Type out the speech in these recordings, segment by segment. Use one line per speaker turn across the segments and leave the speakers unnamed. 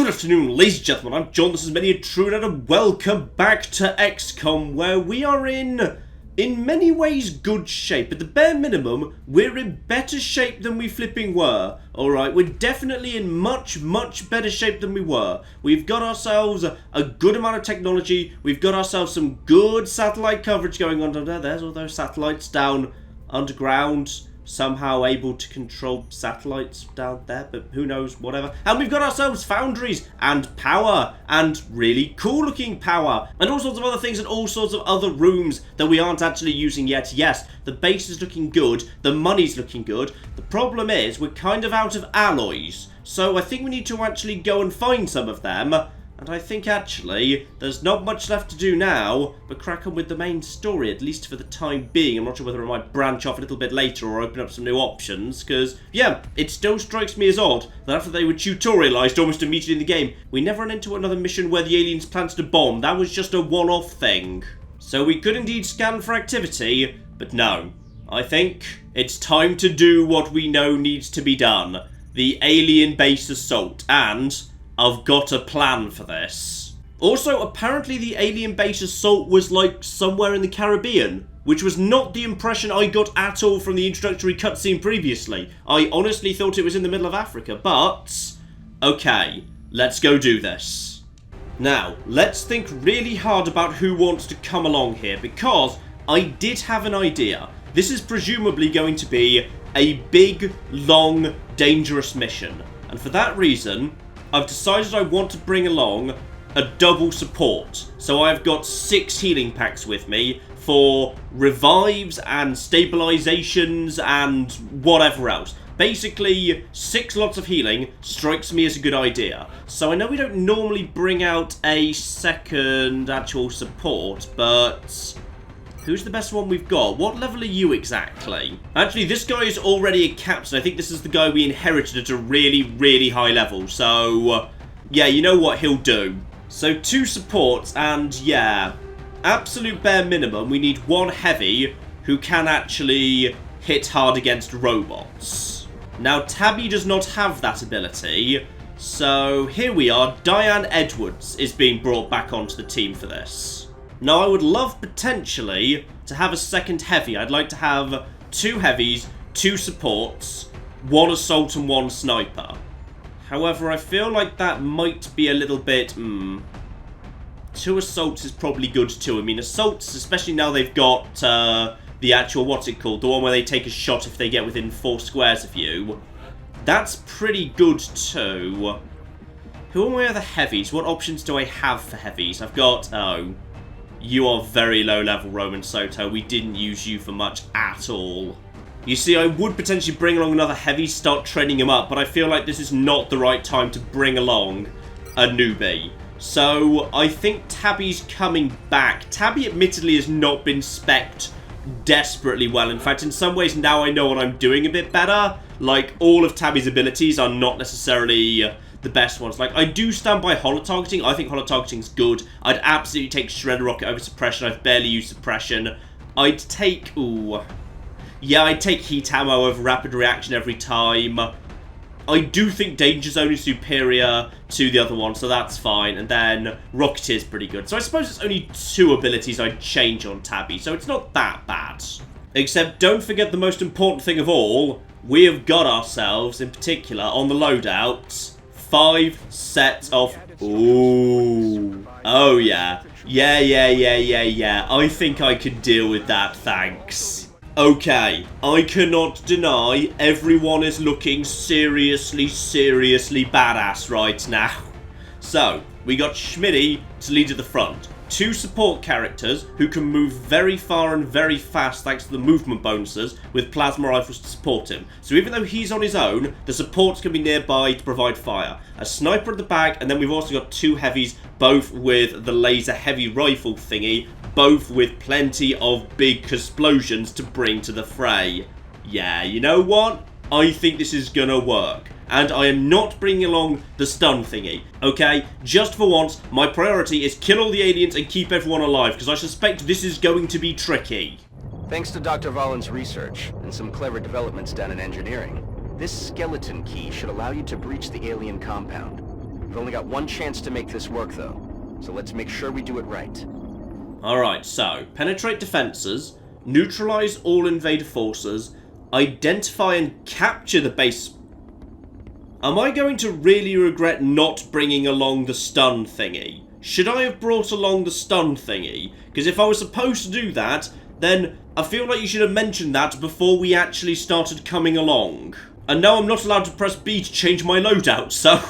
Good afternoon, ladies and gentlemen, I'm John, this is Many a True, and welcome back to XCOM, where we are in many ways good shape. At the bare minimum, we're in better shape than we flipping were. Alright, we're definitely in much better shape than we were. We've got ourselves a good amount of technology, we've got ourselves some good satellite coverage going on down there. There's all those satellites down underground, somehow able to control satellites down there, but who knows, whatever. And we've got ourselves foundries and power and really cool looking power and all sorts of other things and all sorts of other rooms that we aren't actually using yet. Yes, the base is looking good, the money's looking good. The problem is we're kind of out of alloys, so I think we need to actually go and find some of them. And I think, actually, there's not much left to do now, but crack on with the main story, at least for the time being. I'm not sure whether I might branch off a little bit later or open up some new options, because, yeah, it still strikes me as odd that after they were tutorialized almost immediately in the game, we never ran into another mission where the aliens planted a bomb. That was just a one-off thing. So we could indeed scan for activity, but no. I think it's time to do what we know needs to be done. The alien base assault, and I've got a plan for this. Also, apparently the alien base assault was like somewhere in the Caribbean, which was not the impression I got at all from the introductory cutscene previously. I honestly thought it was in the middle of Africa, but okay, let's go do this. Now, let's think really hard about who wants to come along here, because I did have an idea. This is presumably going to be a big, long, dangerous mission, and for that reason, I've decided I want to bring along a double support. So I've got 6 healing packs with me for revives and stabilizations and whatever else. Basically, 6 lots of healing strikes me as a good idea. So I know we don't normally bring out a second actual support, but who's the best one we've got? What level are you exactly? Actually, this guy is already a captain. I think this is the guy we inherited at a really high level. So, yeah, you know what he'll do. So 2 supports, and yeah, absolute bare minimum, we need 1 heavy who can actually hit hard against robots. Now, Tabby does not have that ability. So here we are. Diane Edwards is being brought back onto the team for this. Now, I would love, potentially, to have a second heavy. I'd like to have 2 heavies, 2 supports, 1 assault and 1 sniper. However, I feel like that might be a little bit, 2 assaults is probably good too. I mean, assaults, especially now they've got the actual, what's it called? The one where they take a shot if they get within 4 squares of you. That's pretty good too. Who are my other heavies? What options do I have for heavies? I've got, you are very low level, Roman Soto. We didn't use you for much at all. You see, I would potentially bring along another heavy, start training him up, but I feel like this is not the right time to bring along a newbie. So, I think Tabby's coming back. Tabby admittedly has not been spec'd desperately well. In fact, in some ways now I know what I'm doing a bit better. Like, all of Tabby's abilities are not necessarily the best ones. Like, I do stand by holo-targeting. I think holo-targeting's good. I'd absolutely take Shredder Rocket over Suppression. I've barely used Suppression. I'd take, yeah, I'd take Heat Ammo over Rapid Reaction every time. I do think Danger Zone is superior to the other one, so that's fine. And then Rocketeer's pretty good. So I suppose it's only 2 abilities I'd change on Tabby, so it's not that bad. Except, don't forget the most important thing of all. We have got ourselves, in particular, on the loadout, 5 sets of... Ooh. Oh, yeah. Yeah. I think I can deal with that, thanks. Okay, I cannot deny everyone is looking seriously badass right now. So, we got Schmitty to lead at the front. 2 support characters who can move very far and very fast thanks to the movement bonuses with plasma rifles to support him. So even though he's on his own, the supports can be nearby to provide fire. A sniper at the back, and then we've also got 2 heavies, both with the laser heavy rifle thingy, both with plenty of big explosions to bring to the fray. Yeah, you know what? I think this is gonna work. And I am not bringing along the stun thingy, okay? Just for once, my priority is kill all the aliens and keep everyone alive, because I suspect this is going to be tricky.
Thanks to Dr. Vollin's research and some clever developments done in engineering, this skeleton key should allow you to breach the alien compound. We've only got one chance to make this work, though. So let's make sure we do it right.
Alright, so, penetrate defenses, neutralize all invader forces, identify and capture the base. Am I going to really regret not bringing along the stun thingy? Should I have brought along the stun thingy? Because if I was supposed to do that, then I feel like you should have mentioned that before we actually started coming along. And now I'm not allowed to press B to change my loadout, so...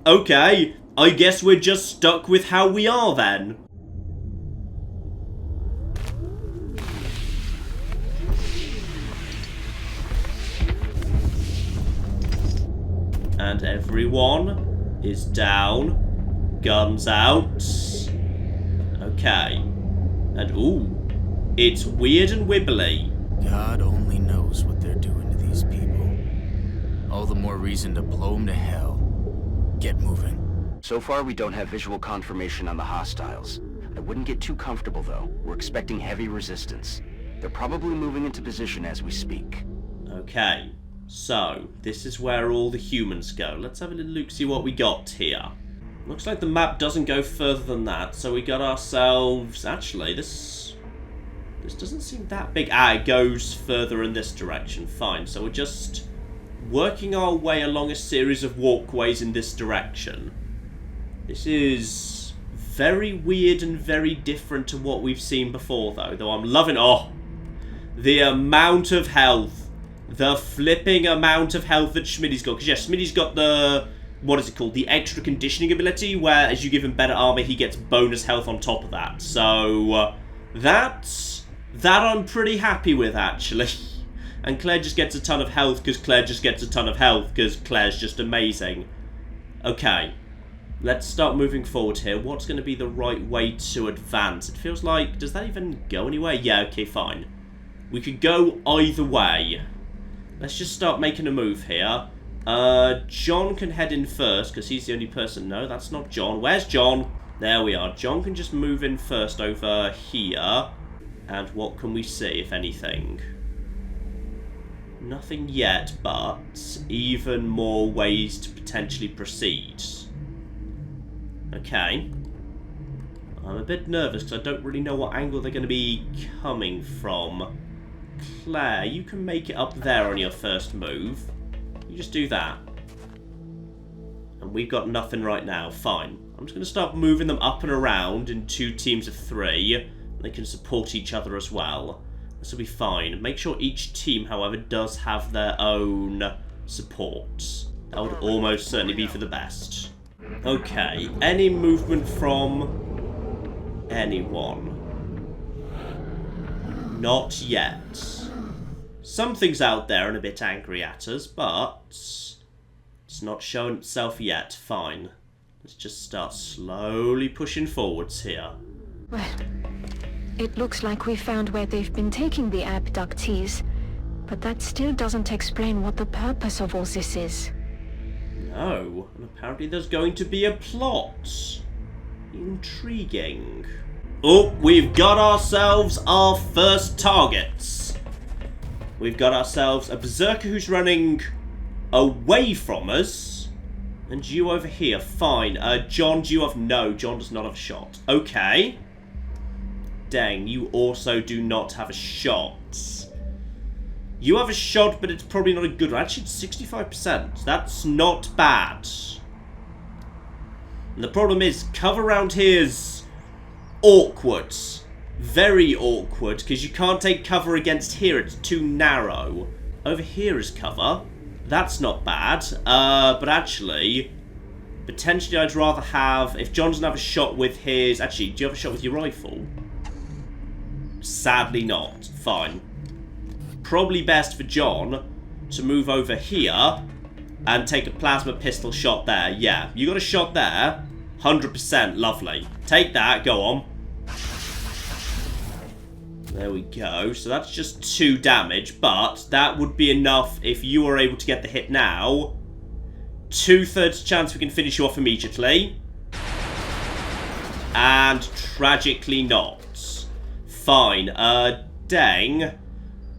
Okay, I guess we're just stuck with how we are then. And everyone is down. Guns out. Okay. And ooh, it's weird and wibbly.
God only knows what they're doing to these people. All the more reason to blow them to hell. Get moving.
So far, we don't have visual confirmation on the hostiles. I wouldn't get too comfortable, though. We're expecting heavy resistance. They're probably moving into position as we speak.
Okay. So, this is where all the humans go. Let's have a little look, see what we got here. Looks like the map doesn't go further than that, so we got ourselves... Actually, this doesn't seem that big. Ah, it goes further in this direction. Fine, so we're just working our way along a series of walkways in this direction. This is very weird and very different to what we've seen before, though I'm loving... Oh! The amount of health. The flipping amount of health that Schmidt's got. Because, yeah, Schmidt's got the... What is it called? The extra conditioning ability, where as you give him better armor, he gets bonus health on top of that. So, that I'm pretty happy with, actually. And Claire just gets a ton of health, because Claire just gets a ton of health, because Claire's just amazing. Okay. Let's start moving forward here. What's going to be the right way to advance? It feels like... Does that even go anywhere? Yeah, okay, fine. We could go either way. Let's just start making a move here. John can head in first, because he's the only person... No, that's not John. Where's John? There we are. John can just move in first over here. And what can we see, if anything? Nothing yet, but even more ways to potentially proceed. Okay. I'm a bit nervous, because I don't really know what angle they're going to be coming from. Claire, you can make it up there on your first move. You just do that. And we've got nothing right now. Fine. I'm just going to start moving them up and around in 2 teams of 3. They can support each other as well. This will be fine. Make sure each team, however, does have their own support. That would almost certainly be for the best. Okay. Any movement from anyone? Not yet. Something's out there and a bit angry at us, but it's not shown itself yet. Fine. Let's just start slowly pushing forwards here.
Well, it looks like we found where they've been taking the abductees, but that still doesn't explain what the purpose of all this is.
No, and apparently there's going to be a plot. Intriguing. Oh, we've got ourselves our first targets. We've got ourselves a berserker who's running away from us. And you over here, fine. John, do you have... No, John does not have a shot. Okay. Dang, you also do not have a shot. You have a shot, but it's probably not a good one. Actually, it's 65%. That's not bad. And the problem is, cover around here is awkward. Very awkward, because you can't take cover against here. It's too narrow. Over here is cover. That's not bad. But actually, potentially I'd rather have... If John doesn't have a shot with his... Actually, do you have a shot with your rifle? Sadly not. Fine. Probably best for John to move over here and take a plasma pistol shot there. Yeah, you got a shot there. 100%. Lovely. Take that. Go on. There we go. So that's just 2 damage, but that would be enough if you were able to get the hit now. 2/3 chance we can finish you off immediately. And tragically not. Fine. Dang.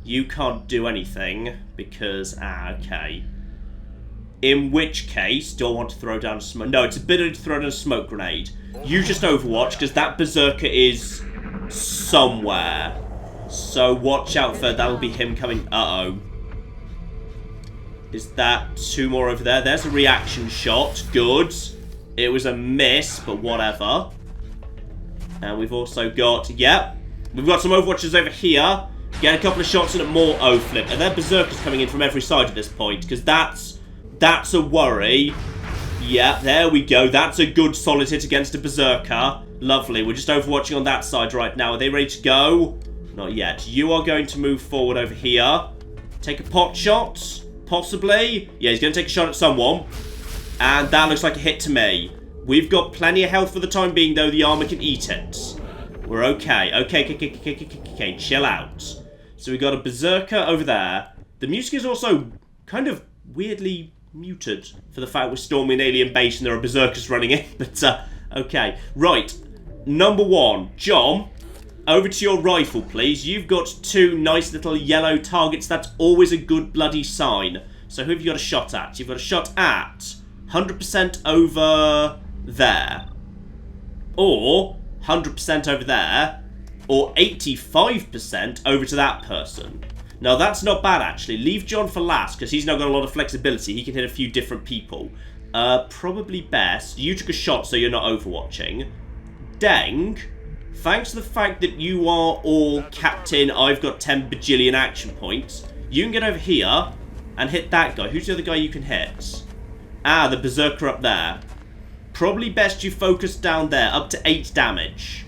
You can't do anything because... okay. In which case, do I want to throw down a smoke? No, it's a bit of to throw down a smoke grenade. You just Overwatch, because that Berserker is somewhere. So watch out for, that'll be him coming. Uh-oh. Is that 2 more over there? There's a reaction shot. Good. It was a miss, but whatever. And we've also got, yep. We've got some Overwatchers over here. Get a couple of shots in at more O-flip. And their Berserkers coming in from every side at this point, because that's a worry. Yeah, there we go. That's a good solid hit against a Berserker. Lovely. We're just Overwatching on that side right now. Are they ready to go? Not yet. You are going to move forward over here. Take a pot shot. Possibly. Yeah, he's going to take a shot at someone. And that looks like a hit to me. We've got plenty of health for the time being, though. The armor can eat it. We're okay. Okay, chill out. So we got a Berserker over there. The music is also kind of weirdly muted for the fact we're storming an alien base and there are Berserkers running in. But, okay. Right. Number 1. John, over to your rifle, please. You've got 2 nice little yellow targets. That's always a good bloody sign. So who have you got a shot at? You've got a shot at 100% over there. Or 100% over there. Or 85% over to that person. Now, that's not bad, actually. Leave John for last, because he's now got a lot of flexibility. He can hit a few different people. Probably best. You took a shot, so you're not Overwatching. Deng, thanks to the fact that you are all captain, I've got 10 bajillion action points. You can get over here and hit that guy. Who's the other guy you can hit? Ah, the Berserker up there. Probably best you focus down there, up to 8 damage.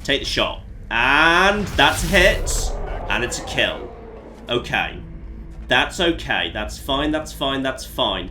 Take the shot. And that's a hit. And it's a kill. Okay. That's okay. That's fine, that's fine, that's fine.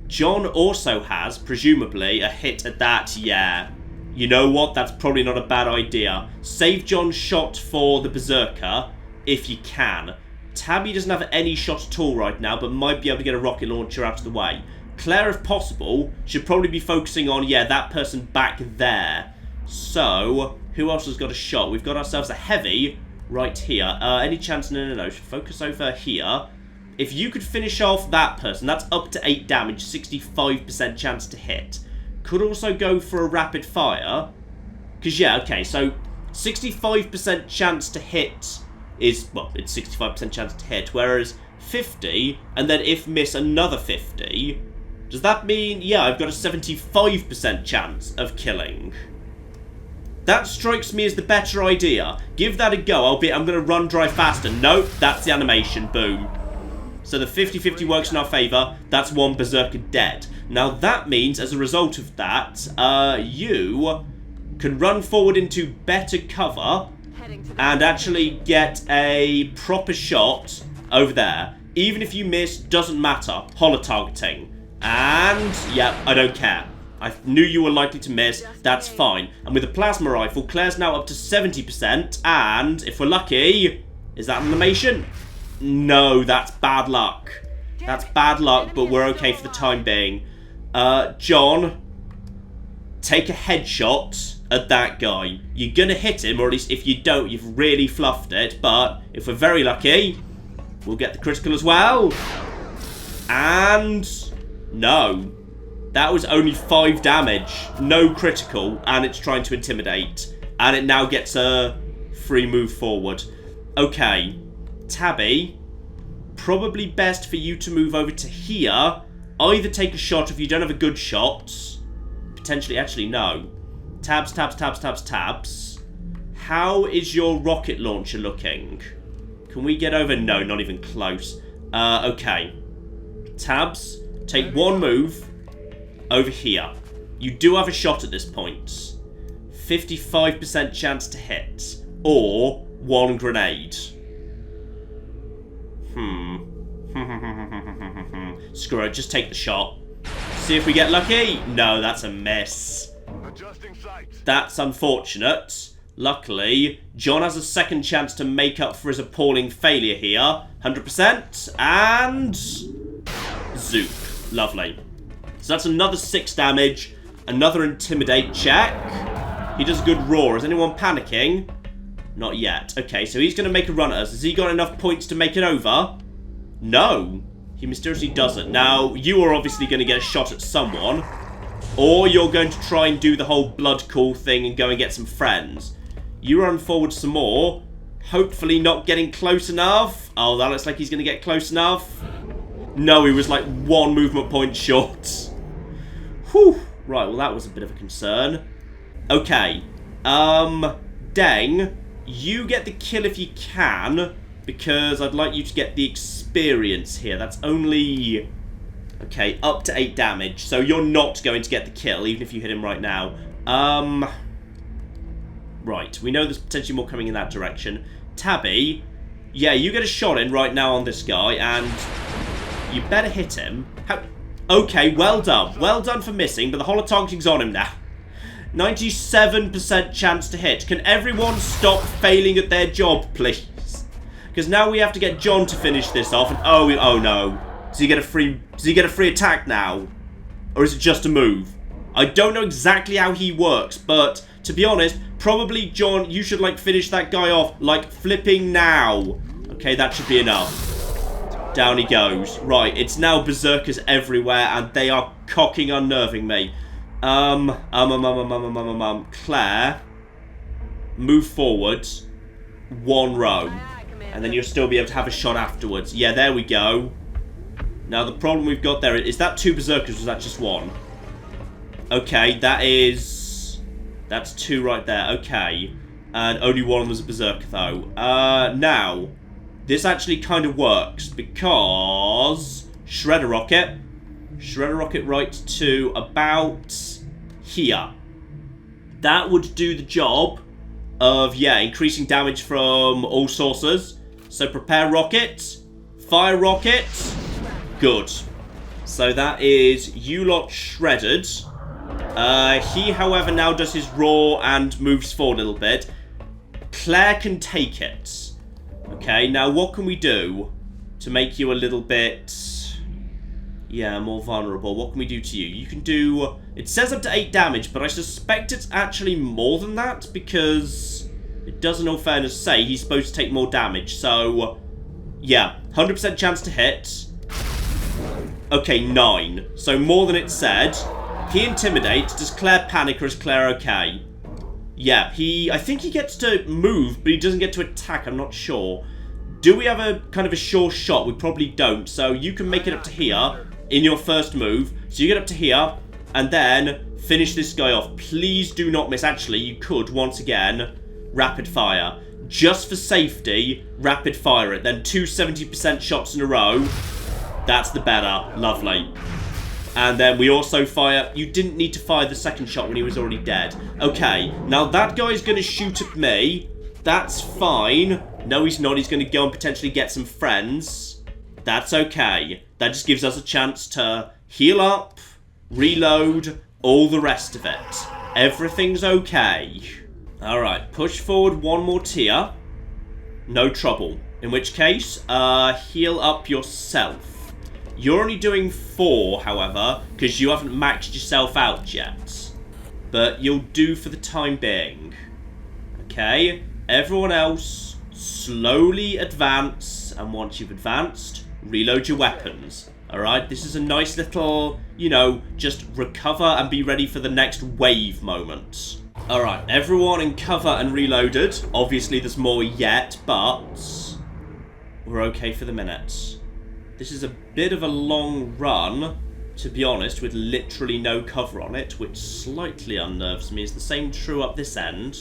John also has, presumably, a hit at that. Yeah. You know what? That's probably not a bad idea. Save John's shot for the Berserker, if you can. Tabby doesn't have any shot at all right now, but might be able to get a rocket launcher out of the way. Claire, if possible, should probably be focusing on, yeah, that person back there. So, who else has got a shot? We've got ourselves a heavy right here. Any chance? No. Should focus over here. If you could finish off that person, that's up to 8 damage, 65% chance to hit. Could also go for a rapid fire. Because, yeah, okay, so 65% chance to hit is, well, it's 65% chance to hit, whereas 50, and then if miss, another 50. Does that mean, yeah, I've got a 75% chance of killing? That strikes me as the better idea. Give that a go, albeit I'm going to run dry faster. Nope, that's the animation. Boom. So the 50-50 works in our favour. That's 1 Berserker dead. Now that means, as a result of that, you can run forward into better cover and actually get a proper shot over there. Even if you miss, doesn't matter. Holo targeting. And, yeah, I don't care. I knew you were likely to miss. That's fine. And with a plasma rifle, Claire's now up to 70%. And, if we're lucky, is that an animation? No, that's bad luck. That's bad luck, but we're okay for the time being. John, take a headshot at that guy. You're gonna hit him, or at least if you don't, you've really fluffed it. But if we're very lucky, we'll get the critical as well. And no. That was only 5 damage. No critical, and it's trying to intimidate. And it now gets a free move forward. Okay. Tabby, probably best for you to move over to here. Either take a shot if you don't have a good shot. Potentially, actually, no. Tabs. How is your rocket launcher looking? Can we get over? No, not even close. Okay. Tabs, take 1 move over here. You do have a shot at this point. 55% chance to hit. Or 1 grenade. Screw it, just take the shot. See if we get lucky. No, that's a miss. That's unfortunate. Luckily, John has a second chance to make up for his appalling failure here. 100%. And zoop. Lovely. So that's another 6 damage. Another intimidate check. He does a good roar. Is anyone panicking? Not yet. Okay, so he's going to make a run at us. Has he got enough points to make it over? No. He mysteriously doesn't. Now, you are obviously going to get a shot at someone. Or you're going to try and do the whole blood call thing and go and get some friends. You run forward some more. Hopefully not getting close enough. Oh, that looks like he's going to get close enough. No, he was like 1 movement point short. Whew. Right, well that was a bit of a concern. Okay. Deng, you get the kill if you can, because I'd like you to get the experience here. That's only... okay, up to 8 damage, so you're not going to get the kill, even if you hit him right now. Right, we know there's potentially more coming in that direction. Tabby, yeah, you get a shot in right now on this guy, and you better hit him. Okay, well done. Well done for missing, but the holo-targeting's on him now. 97% chance to hit. Can everyone stop failing at their job, please? Because now we have to get John to finish this off, and oh no. Does he get a free attack now? Or is it just a move? I don't know exactly how he works, but to be honest, probably John, you should like finish that guy off like flipping now. Okay, that should be enough. Down he goes. Right, it's now berserkers everywhere and they are cocking unnerving me. Claire, move forward 1 row. And then you'll still be able to have a shot afterwards. Yeah, there we go. Now, the problem we've got there is that 2 berserkers, or was that just 1? Okay, that's 2 right there. Okay. And only 1 was a berserker, though. Now, this actually kind of works, because Shredder Rocket right to about here. That would do the job of, yeah, increasing damage from all sources. So prepare rocket, fire rocket. Good. So that is you lot shredded. He, however, now does his roar and moves forward a little bit. Claire can take it. Okay, now what can we do to make you a little bit, yeah, more vulnerable? What can we do to you? You can do, it says up to 8 damage, but I suspect it's actually more than that, because it does, in all fairness, say he's supposed to take more damage. So, yeah, 100% chance to hit. Okay, 9. So more than it said. He intimidates. Does Claire panic, or is Claire okay? Yeah, I think he gets to move, but he doesn't get to attack. I'm not sure. Do we have a kind of a sure shot? We probably don't. So you can make it up to here in your first move. So you get up to here, and then finish this guy off. Please do not miss. Actually, you could, once again, rapid fire. Just for safety, rapid fire it. Then 2 70% shots in a row. That's the better. Lovely. And then we also fire... You didn't need to fire the second shot when he was already dead. Okay, now that guy's going to shoot at me. That's fine. No, he's not. He's going to go and potentially get some friends. That's okay. That just gives us a chance to heal up, reload, all the rest of it. Everything's okay. Alright, push forward 1 more tier. No trouble. In which case, heal up yourself. You're only doing 4, however, because you haven't maxed yourself out yet. But you'll do for the time being. Okay? Everyone else, slowly advance. And once you've advanced, reload your weapons. Alright? This is a nice little, you know, just recover and be ready for the next wave moment. Alright, everyone in cover and reloaded. Obviously, there's more yet, but we're okay for the minute. This is a bit of a long run, to be honest, with literally no cover on it, which slightly unnerves me. Is the same true up this end?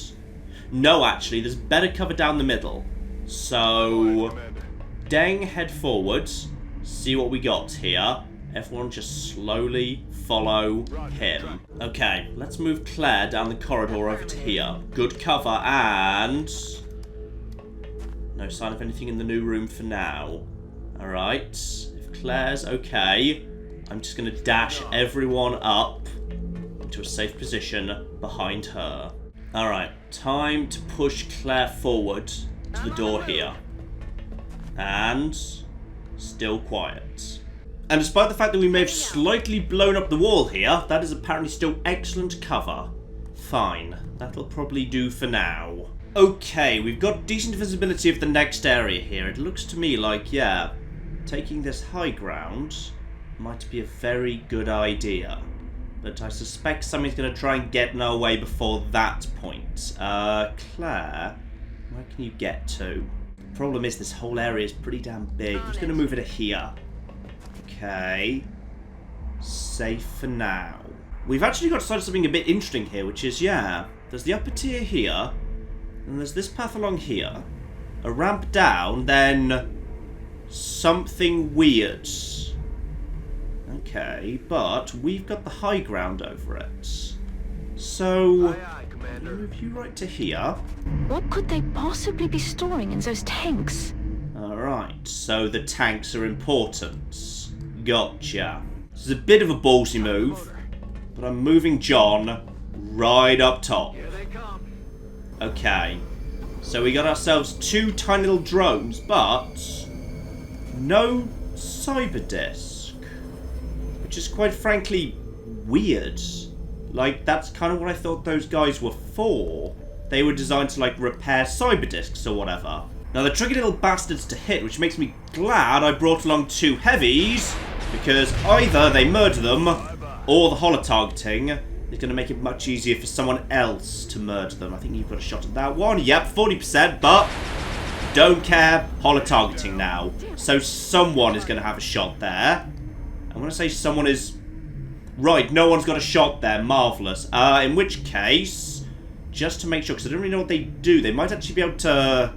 No, actually, there's better cover down the middle. So, Deng, head forwards, see what we got here. Everyone just slowly follow him. Okay, let's move Claire down the corridor over to here. Good cover, and no sign of anything in the new room for now. Alright, if Claire's okay, I'm just going to dash everyone up into a safe position behind her. Alright, time to push Claire forward to the door here. And still quiet. And despite the fact that we may have slightly blown up the wall here, that is apparently still excellent cover. Fine, that'll probably do for now. Okay, we've got decent visibility of the next area here. It looks to me like, yeah, taking this high ground might be a very good idea. But I suspect somebody's going to try and get in our way before that point. Claire, where can you get to? The problem is this whole area is pretty damn big. I'm just going to move it to here. Okay. Safe for now. We've actually got something a bit interesting here, which is, yeah, there's the upper tier here, and there's this path along here, a ramp down, then something weird. Okay, but we've got the high ground over it. So, move you right to here.
What could they possibly be storing in those tanks?
Alright, so the tanks are important. Gotcha. This is a bit of a ballsy move, but I'm moving John right up top.
Here they come.
Okay, so we got ourselves 2 tiny little drones, but no cyber disc, which is quite frankly weird. Like, that's kind of what I thought those guys were for. They were designed to, like, repair cyber discs or whatever. Now, they're tricky little bastards to hit, which makes me glad I brought along 2 heavies, because either they murder them, or the holo-targeting is going to make it much easier for someone else to murder them. I think you've got a shot at that one. Yep, 40%, but don't care. Holo-targeting now. So someone is going to have a shot there. I want to say someone is... Right, no one's got a shot there. Marvellous. In which case, just to make sure, because I don't really know what they do, they might actually be able to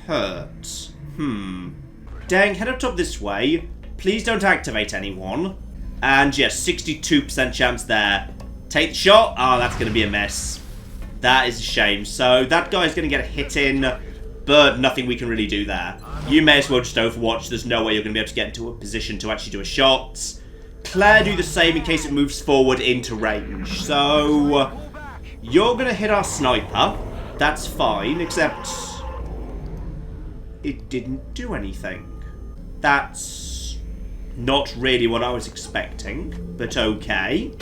hurt. Dang, head up top this way. Please don't activate anyone. And yes, 62% chance there. Take the shot. Oh, that's going to be a mess. That is a shame. So that guy's going to get a hit in, but nothing we can really do there. You may as well just overwatch. There's no way you're going to be able to get into a position to actually do a shot. Claire, do the same in case it moves forward into range. So you're going to hit our sniper. That's fine, except it didn't do anything. That's not really what I was expecting, but okay.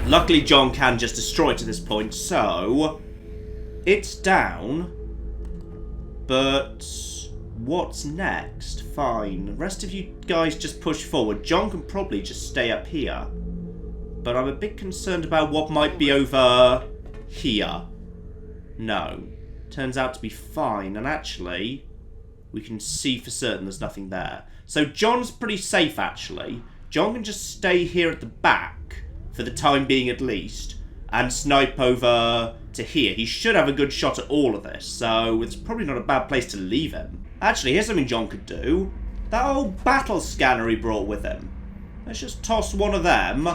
Luckily, John can just destroy it to this point, so it's down. But what's next? Fine. The rest of you guys just push forward. John can probably just stay up here. But I'm a bit concerned about what might be over here. No. Turns out to be fine. And actually, we can see for certain there's nothing there. So John's pretty safe, actually. John can just stay here at the back, for the time being at least, and snipe over to here. He should have a good shot at all of this, so it's probably not a bad place to leave him. Actually, here's something John could do. That old battle scanner he brought with him. Let's just toss one of them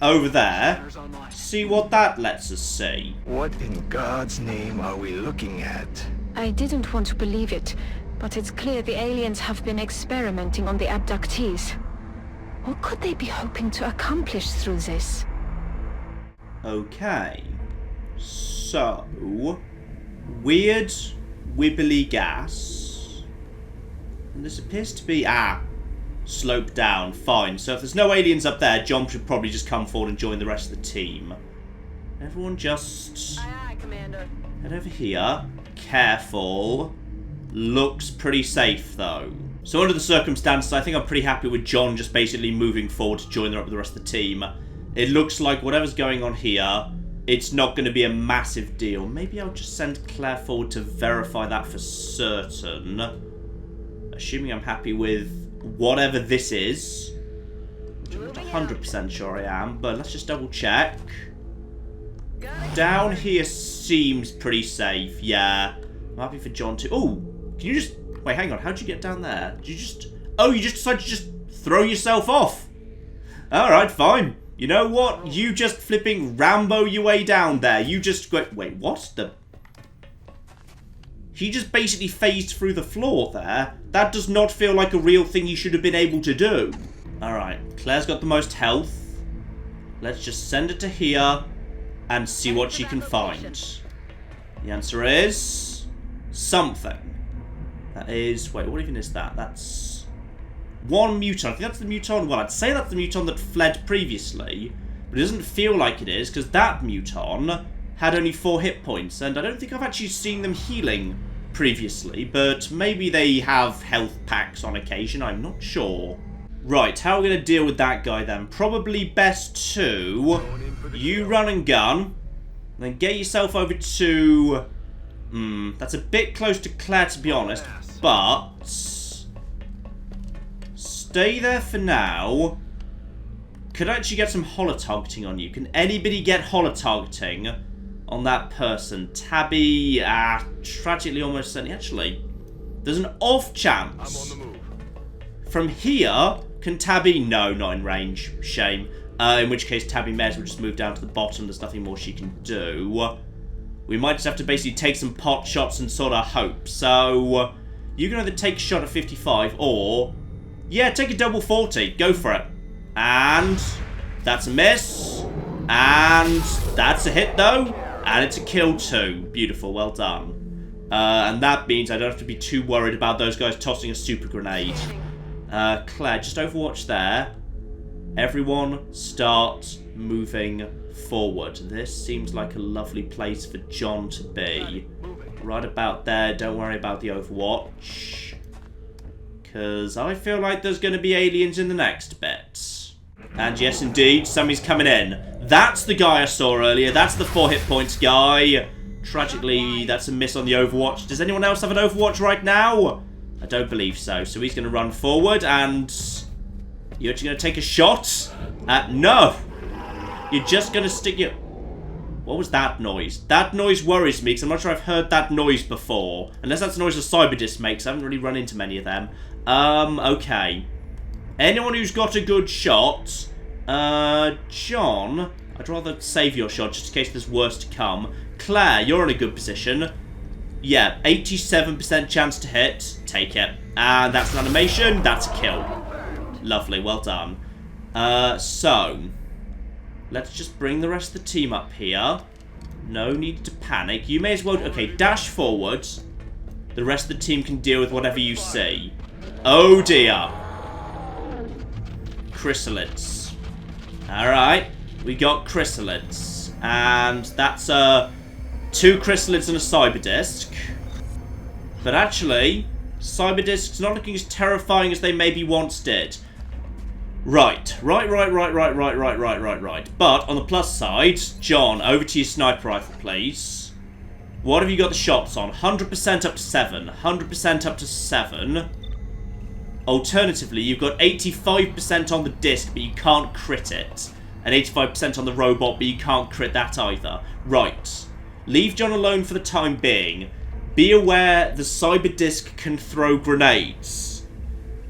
over there. See what that lets us see.
What in God's name are we looking at?
I didn't want to believe it, but it's clear the aliens have been experimenting on the abductees. What could they be hoping to accomplish through this?
Okay. So, weird, wibbly gas. And this appears to be, slope down. Fine. So if there's no aliens up there, John should probably just come forward and join the rest of the team. Everyone just...
Aye, aye, Commander.
Head over here. Careful. Looks pretty safe, though. So under the circumstances, I think I'm pretty happy with John just basically moving forward to join up with the rest of the team. It looks like whatever's going on here, it's not going to be a massive deal. Maybe I'll just send Claire forward to verify that for certain. Assuming I'm happy with whatever this is. Which I'm not 100% sure I am, but let's just double check. Down here seems pretty safe, yeah. I'm happy for John to... Oh, can you just... Wait, hang on. How'd you get down there? Did you just... Oh, you just decided to just throw yourself off. Alright, fine. You know what? You just flipping Rambo your way down there. You just... Wait, what? He just basically phased through the floor there. That does not feel like a real thing he should have been able to do. Alright, Claire's got the most health. Let's just send it to here and see what she can find. The answer is... something. That is... Wait, what even is that? That's... one muton. I think that's the muton... Well, I'd say that's the muton that fled previously. But it doesn't feel like it is, because that muton had only 4 hit points. And I don't think I've actually seen them healing previously, but maybe they have health packs on occasion, I'm not sure. Right, how are we going to deal with that guy then? Probably best to... you run and gun, then get yourself over to... that's a bit close to Claire, to be honest, but... stay there for now. Could actually get some holo-targeting on you. Can anybody get holo-targeting on that person? Tabby, tragically almost certainly. Actually, there's an off chance.
I'm on the move.
From here, can Tabby? No, not in range. Shame. In which case, Tabby may as well just move down to the bottom. There's nothing more she can do. We might just have to basically take some pot shots and sort of hope. So, you can either take a shot at 55 or... yeah, take a double 40. Go for it. And that's a miss. And that's a hit, though. And it's a kill, too. Beautiful. Well done. And that means I don't have to be too worried about those guys tossing a super grenade. Claire, just overwatch there. Everyone start moving forward. This seems like a lovely place for John to be. Right about there. Don't worry about the overwatch. Because I feel like there's going to be aliens in the next bit. And yes, indeed, somebody's coming in. That's the guy I saw earlier. That's the 4 hit points guy. Tragically, that's a miss on the overwatch. Does anyone else have an overwatch right now? I don't believe so. So he's going to run forward and... you're actually going to take a shot? No. You're just going to stick your... what was that noise? That noise worries me because I'm not sure I've heard that noise before. Unless that's the noise a Cyberdisc makes. I haven't really run into many of them. Okay. Anyone who's got a good shot... John... I'd rather save your shot just in case there's worse to come. Claire, you're in a good position. Yeah, 87% chance to hit. Take it. And that's an animation. That's a kill. Lovely, well done. So... let's just bring the rest of the team up here. No need to panic. You may as well... okay, dash forward. The rest of the team can deal with whatever you see. Oh dear. Chrysalids. Alright. We got chrysalids. And that's 2 chrysalids and a Cyberdisc. But actually, Cyberdisc's not looking as terrifying as they maybe once did. Right. But on the plus side, John, over to your sniper rifle, please. What have you got the shots on? 100% up to 7. 100% up to 7. Alternatively, you've got 85% on the disc, but you can't crit it. And 85% on the robot, but you can't crit that either. Right. Leave John alone for the time being. Be aware the Cyberdisc can throw grenades.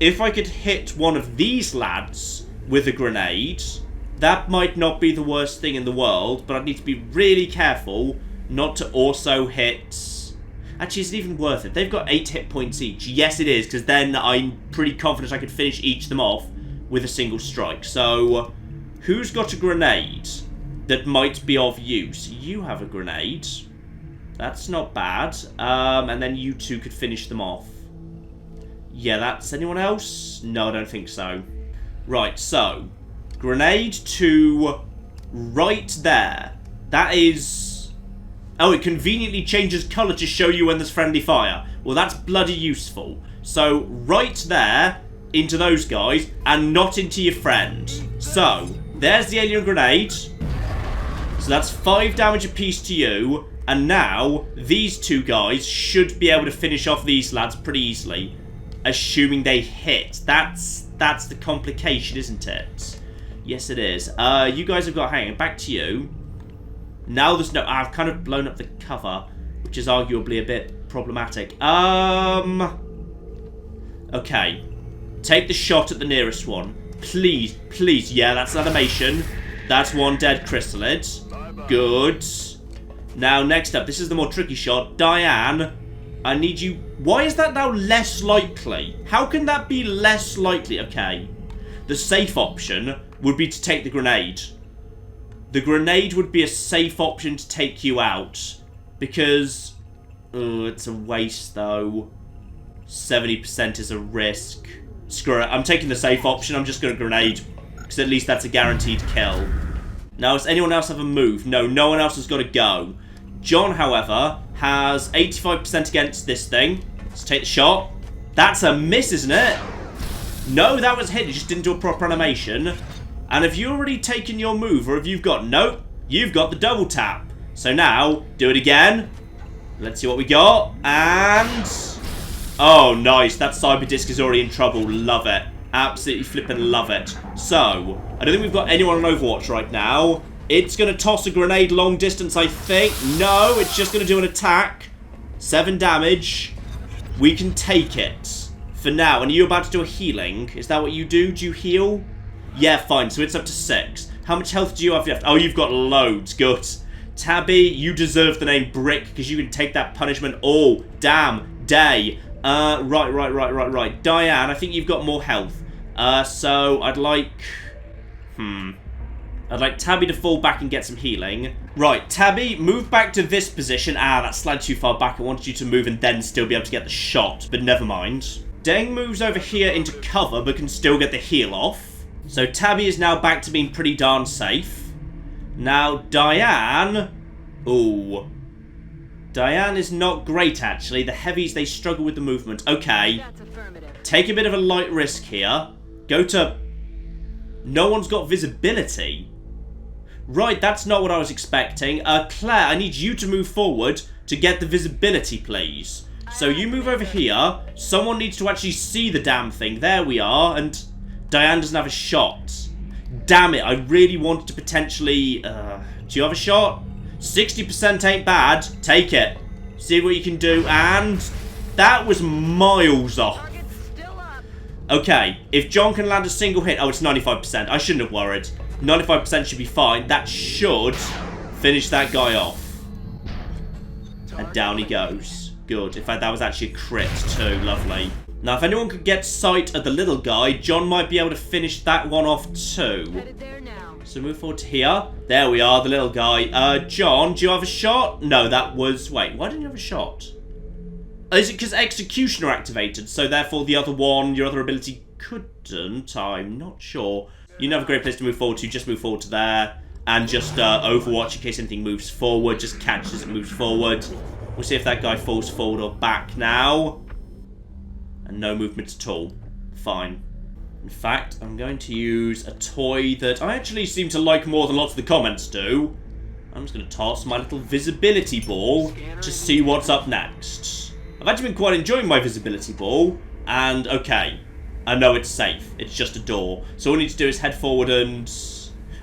If I could hit one of these lads with a grenade, that might not be the worst thing in the world, but I'd need to be really careful not to also hit... actually, is it even worth it? They've got 8 hit points each. Yes, it is, because then I'm pretty confident I could finish each of them off with a single strike. So, who's got a grenade that might be of use? You have a grenade. That's not bad. And then you two could finish them off. Yeah, that's... anyone else? No, I don't think so. Right, so... grenade to... right there. That is... oh, it conveniently changes colour to show you when there's friendly fire. Well, that's bloody useful. So, right there, into those guys, and not into your friend. So, there's the alien grenade. So that's 5 damage apiece to you. And now, these 2 guys should be able to finish off these lads pretty easily. Assuming they hit. That's the complication, isn't it? Yes, it is. You guys have got... hang on, back to you. Now there's no... I've kind of blown up the cover, which is arguably a bit problematic. Okay. Take the shot at the nearest one. Please, please. Yeah, that's an animation. That's 1 dead chrysalid. Good. Now, next up, this is the more tricky shot. Diane, I need you... why is that now less likely? How can that be less likely? Okay. The safe option would be to take the grenade. The grenade would be a safe option to take you out. Because... oh, it's a waste, though. 70% is a risk. Screw it. I'm taking the safe option. I'm just going to grenade. Because at least that's a guaranteed kill. Now, does anyone else have a move? No, no one else has got to go. John, however, has 85% against this thing. Let's take the shot. That's a miss, isn't it? No, that was hit. It just didn't do a proper animation. And have you already taken your move, or have you got... Nope. You've got the double tap. So now, do it again. Let's see what we got. And... Oh, nice. That cyber disc is already in trouble. Love it. Absolutely flipping love it. So, I don't think we've got anyone on Overwatch right now. It's going to toss a grenade long distance, I think. No, it's just going to do an attack. 7 damage. We can take it. For now. And are you about to do a healing? Is that what you do? Do you heal? Yeah, fine. So it's up to 6. How much health do you have left? Oh, you've got loads. Good. Tabby, you deserve the name Brick because you can take that punishment all damn day. Right. Diane, I think you've got more health. So I'd like... I'd like Tabby to fall back and get some healing. Right, Tabby, move back to this position. Ah, that slid too far back. I wanted you to move and then still be able to get the shot, but never mind. Deng moves over here into cover, but can still get the heal off. So Tabby is now back to being pretty darn safe. Now, Diane... Ooh. Diane is not great, actually. The heavies, they struggle with the movement. Okay. Take a bit of a light risk here. Go to... No one's got visibility. Right, that's not what I was expecting. Claire, I need you to move forward to get the visibility, please. So you move over here. Someone needs to actually see the damn thing. There we are. And Diane doesn't have a shot. Damn it, I really wanted to potentially... do you have a shot? 60% ain't bad. Take it. See what you can do. And that was miles off. Okay, if John can land a single hit... Oh, it's 95%. I shouldn't have worried. 95% should be fine. That should finish that guy off. And down he goes. Good. In fact, that was actually a crit too. Lovely. Now, if anyone could get sight of the little guy, John might be able to finish that one off too. So move forward to here. There we are, the little guy. John, do you have a shot? No, that was... Wait, why didn't you have a shot? Is it because Executioner activated, so therefore the other one, your other ability couldn't? I'm not sure. You don't have a great place to move forward to. Just move forward to there. And just Overwatch in case anything moves forward. Just catch as it moves forward. We'll see if that guy falls forward or back now. And no movement at all. Fine. In fact, I'm going to use a toy that I actually seem to like more than lots of the comments do. I'm just going to toss my little visibility ball to see what's up next. I've actually been quite enjoying my visibility ball. And, okay, I know it's safe. It's just a door. So all we need to do is head forward and...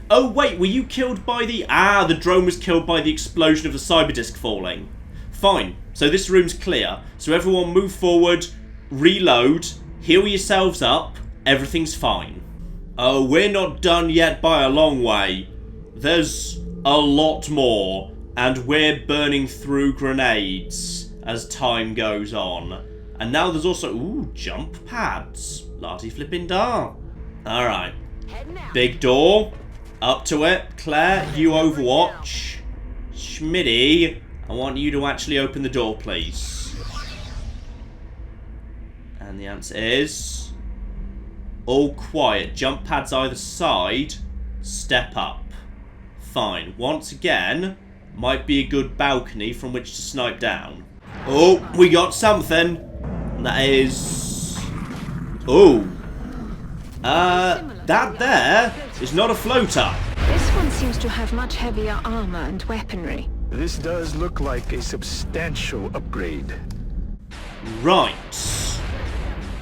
Oh, wait, were you killed by the... Ah, the drone was killed by the explosion of the cyber disc falling. Fine. So this room's clear. So everyone move forward, reload, heal yourselves up. Everything's fine. Oh, we're not done yet by a long way. There's a lot more. And we're burning through grenades as time goes on. And now there's also... Ooh, jump pads. Larty flipping da. Alright. Big door. Up to it. Claire, you Overwatch. Schmitty, I want you to actually open the door, please. And the answer is... all quiet. Jump pads either side. Step up. Fine. Once again, might be a good balcony from which to snipe down. Oh, we got something. That is... Oh. That there is not a floater.
This one seems to have much heavier armor and weaponry.
This does look like a substantial upgrade.
Right.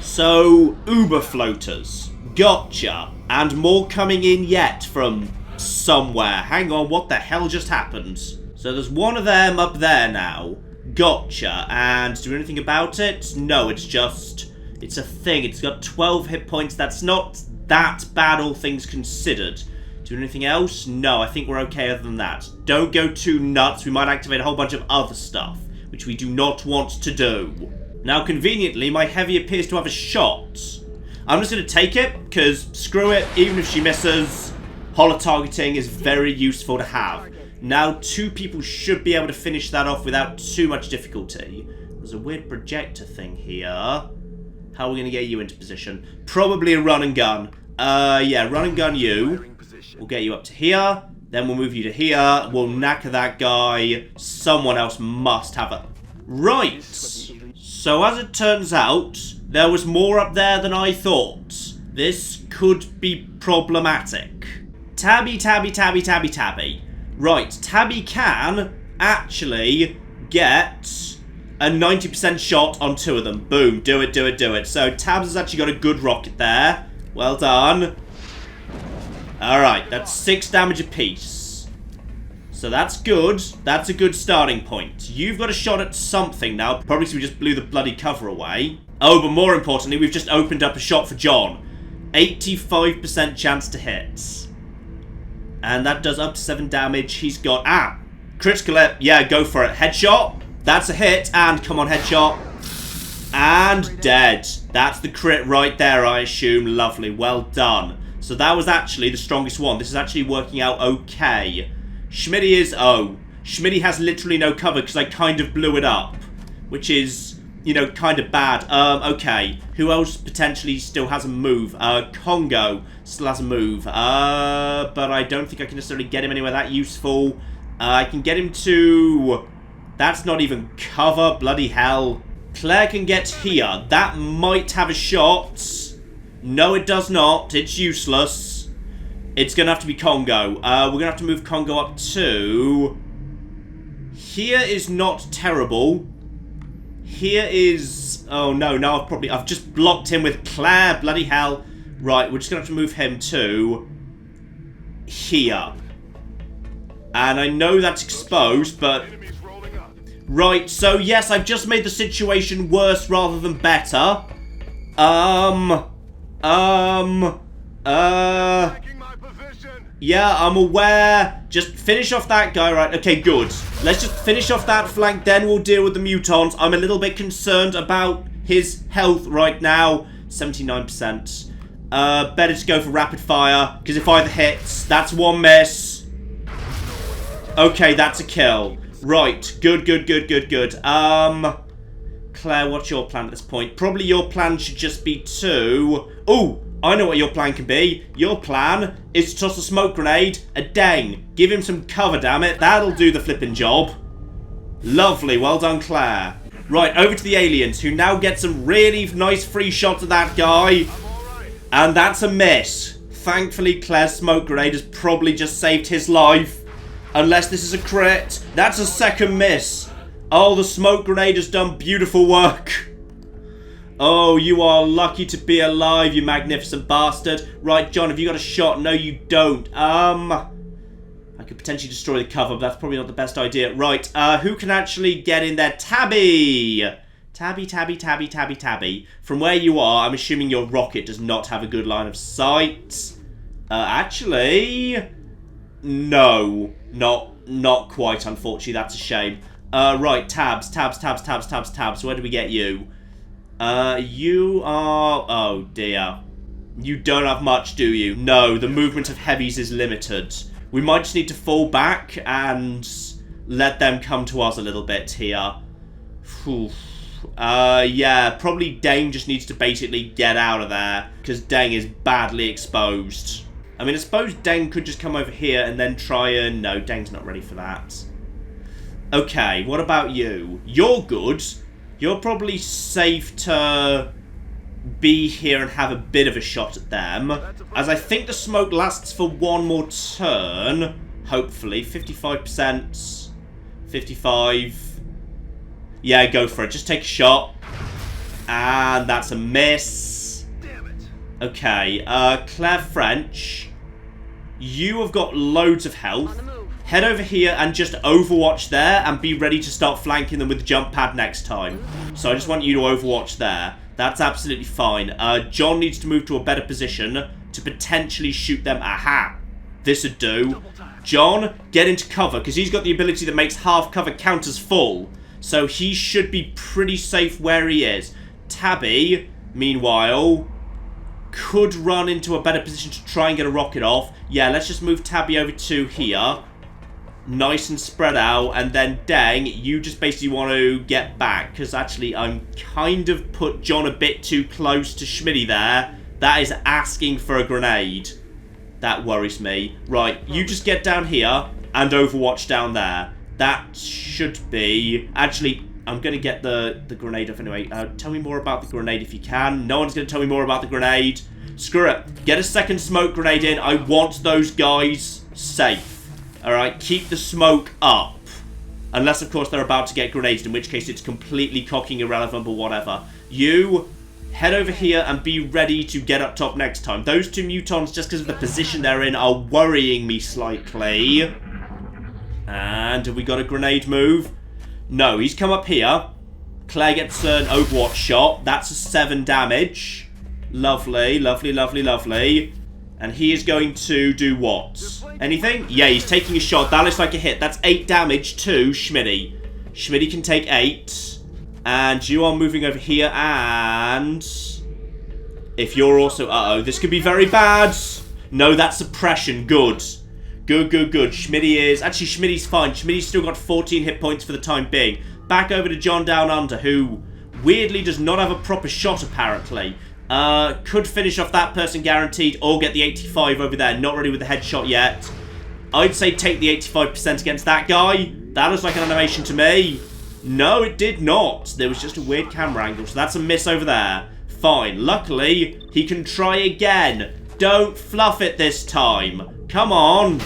So, Uber floaters. Gotcha. And more coming in yet from somewhere. Hang on, what the hell just happened? So there's one of them up there now. Gotcha. And do anything about it? No, it's just... it's a thing. It's got 12 hit points. That's not that bad, all things considered. Do anything else? No, I think we're okay other than that. Don't go too nuts. We might activate a whole bunch of other stuff, which we do not want to do. Now, conveniently, my heavy appears to have a shot. I'm just going to take it, because screw it, even if she misses, holo-targeting is very useful to have. Now, 2 people should be able to finish that off without too much difficulty. There's a weird projector thing here. How are we going to get you into position? Probably a run and gun. Yeah, run and gun you. We'll get you up to here. Then we'll move you to here. We'll knacker that guy. Someone else must have it. Right. So as it turns out, there was more up there than I thought. This could be problematic. Tabby. Right, Tabby can actually get a 90% shot on 2 of them. Boom, do it. So Tabs has actually got a good rocket there. Well done. Alright, that's 6 damage apiece. So that's good. That's a good starting point. You've got a shot at something now. Probably because we just blew the bloody cover away. Oh, but more importantly, we've just opened up a shot for John. 85% chance to hit. And that does up to 7 damage. He's got... critical hit. Yeah, go for it. Headshot. That's a hit. And come on, headshot. And dead. That's the crit right there, I assume. Lovely. Well done. So that was actually the strongest one. This is actually working out okay. Schmitty is... oh. Schmitty has literally no cover because I kind of blew it up. Which is, you know, kind of bad. Okay. Who else potentially still has a move? Congo still has a move. But I don't think I can necessarily get him anywhere that useful. I can get him to... that's not even cover. Bloody hell. Claire can get here. That might have a shot. No, it does not. It's useless. It's going to have to be Congo. We're going to have to move Congo up to... here is not terrible. Here is... oh, no. Now I've just blocked him with Claire. Bloody hell. Right, we're just going to have to move him to... here. And I know that's exposed, but... right, so yes, I've just made the situation worse rather than better. Yeah, I'm aware. Just finish off that guy, right? Okay, good. Let's just finish off that flank, then we'll deal with the mutons. I'm a little bit concerned about his health right now. 79%. Better to go for rapid fire, because if either hits, that's 1 miss. Okay, that's a kill. Right, good. Claire, what's your plan at this point? Probably your plan should just be to... oh, I know what your plan can be. Your plan is to toss a smoke grenade at Deng. Give him some cover, damn it. That'll do the flipping job. Lovely, well done, Claire. Right, over to the aliens, who now get some really nice free shots at that guy. And that's a miss. Thankfully, Claire's smoke grenade has probably just saved his life. Unless this is a crit. That's a second miss. Oh, the smoke grenade has done beautiful work. Oh, you are lucky to be alive, you magnificent bastard. Right, John, have you got a shot? No, you don't. I could potentially destroy the cover, but that's probably not the best idea. Right, who can actually get in there? Tabby! Tabby. From where you are, I'm assuming your rocket does not have a good line of sight. Actually... no. Not quite, unfortunately. That's a shame. Right, tabs. Where do we get you? You are... oh, dear. You don't have much, do you? No, the movement of heavies is limited. We might just need to fall back and let them come to us a little bit here. Whew. Yeah, probably Deng just needs to basically get out of there, because Deng is badly exposed. I mean, I suppose Deng could just come over here and then try and... no, Deng's not ready for that. Okay, what about you? You're good. You're probably safe to be here and have a bit of a shot at them. As I think the smoke lasts for 1 more turn. Hopefully. 55%. 55. Yeah, go for it. Just take a shot. And that's a miss. Okay, Claire French. You have got loads of health. Head over here and just overwatch there and be ready to start flanking them with the jump pad next time. So I just want you to overwatch there. That's absolutely fine. John needs to move to a better position to potentially shoot them. Aha! This'd do. John, get into cover, because he's got the ability that makes half cover count as full. So he should be pretty safe where he is. Tabby, meanwhile, could run into a better position to try and get a rocket off. Yeah, let's just move Tabby over to here. Nice and spread out. And then Deng, you just basically want to get back, because actually I'm kind of put John a bit too close to Schmitty there. That is asking for a grenade. That worries me. Right, you just get down here and Overwatch down there. That should be... Actually, I'm going to get the grenade off anyway. Tell me more about the grenade if you can. No one's going to tell me more about the grenade. Screw it. Get a second smoke grenade in. I want those guys safe. Alright, keep the smoke up. Unless, of course, they're about to get grenaded, in which case it's completely cocking irrelevant, but whatever. You head over here and be ready to get up top next time. Those two mutons, just because of the position they're in, are worrying me slightly. And have we got a grenade move? No, he's come up here. Claire gets an Overwatch shot. That's a 7 damage. Lovely, lovely, lovely, lovely. And he is going to do what? Anything? Yeah, he's taking a shot. That looks like a hit. That's 8 damage to Schmitty. Schmitty can take 8. And you are moving over here. And if you're also... Uh-oh, this could be very bad. No, that's suppression. Good. Good, good, good. Schmitty is... Actually, Schmitty's fine. Schmitty's still got 14 hit points for the time being. Back over to John Down Under, who weirdly does not have a proper shot, apparently. Could finish off that person guaranteed, or get the 85 over there. Not ready with the headshot yet. I'd say take the 85% against that guy. That looks like an animation to me. No, it did not. There was just a weird camera angle, so that's a miss over there. Fine. Luckily, he can try again. Don't fluff it this time. Come on.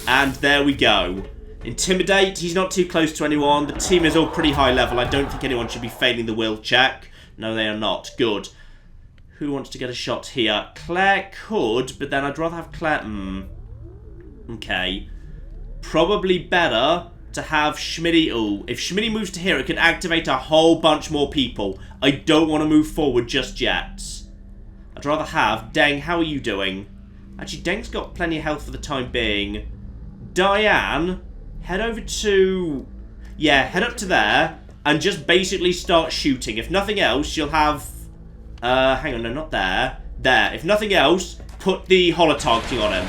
And there we go. Intimidate. He's not too close to anyone. The team is all pretty high level. I don't think anyone should be failing the will check. No, they are not. Good. Who wants to get a shot here? Claire could, but then I'd rather have Claire... Okay. Probably better to have Schmitty... Oh, if Schmitty moves to here, it could activate a whole bunch more people. I don't want to move forward just yet. I'd rather have... Deng, how are you doing? Actually, Deng's got plenty of health for the time being. Diane, head over to... Yeah, head up to there and just basically start shooting. If nothing else, you'll have... hang on, no, not there. There. If nothing else, put the holo-targeting on him.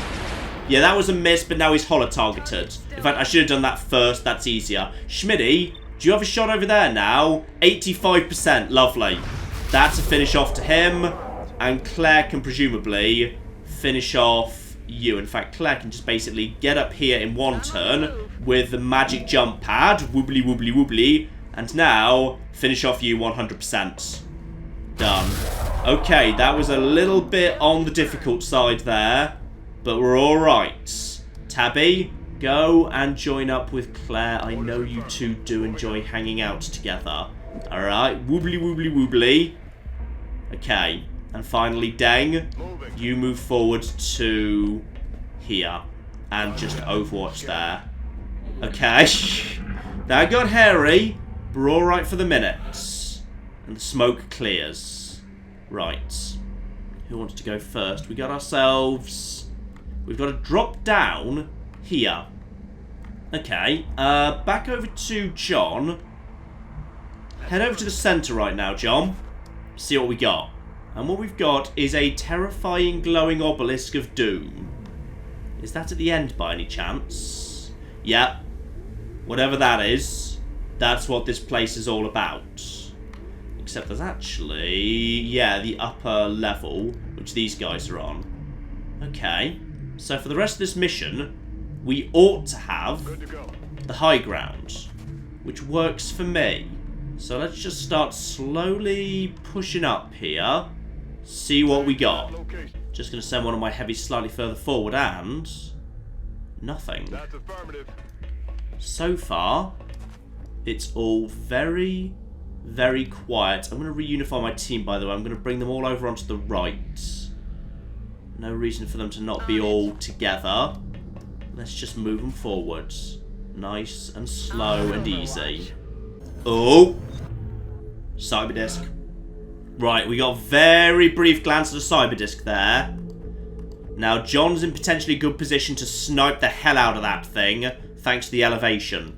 Yeah, that was a miss, but now he's holo-targeted. In fact, I should have done that first. That's easier. Schmitty, do you have a shot over there now? 85%. Lovely. That's a finish off to him. And Claire can presumably finish off you. In fact, Claire can just basically get up here in one turn with the magic jump pad. Woobly, woobly, woobly. And now, finish off you 100%. Done. Okay, that was a little bit on the difficult side there, but we're alright. Tabby, go and join up with Claire. I know you two do enjoy hanging out together. Alright, woobly, woobly, woobly. Okay, and finally, Deng, you move forward to here and just Overwatch there. Okay, that got hairy. We're alright for the minute. And the smoke clears. Right. Who wants to go first? We got ourselves... We've got to drop down here. Okay. Back over to John. Head over to the centre right now, John. See what we got. And what we've got is a terrifying glowing obelisk of doom. Is that at the end by any chance? Yep. Whatever that is, that's what this place is all about. Except there's actually, yeah, the upper level, which these guys are on. Okay. So for the rest of this mission, we ought to have the high ground, which works for me. So let's just start slowly pushing up here. See what we got. Just going to send one of my heavies slightly further forward and... nothing. So far, it's all very... very quiet. I'm going to reunify my team, by the way. I'm going to bring them all over onto the right. No reason for them to not be all together. Let's just move them forwards. Nice and slow and easy. Oh! Cyberdisk. Right, we got a very brief glance at the cyberdisk there. Now, John's in potentially good position to snipe the hell out of that thing, thanks to the elevation.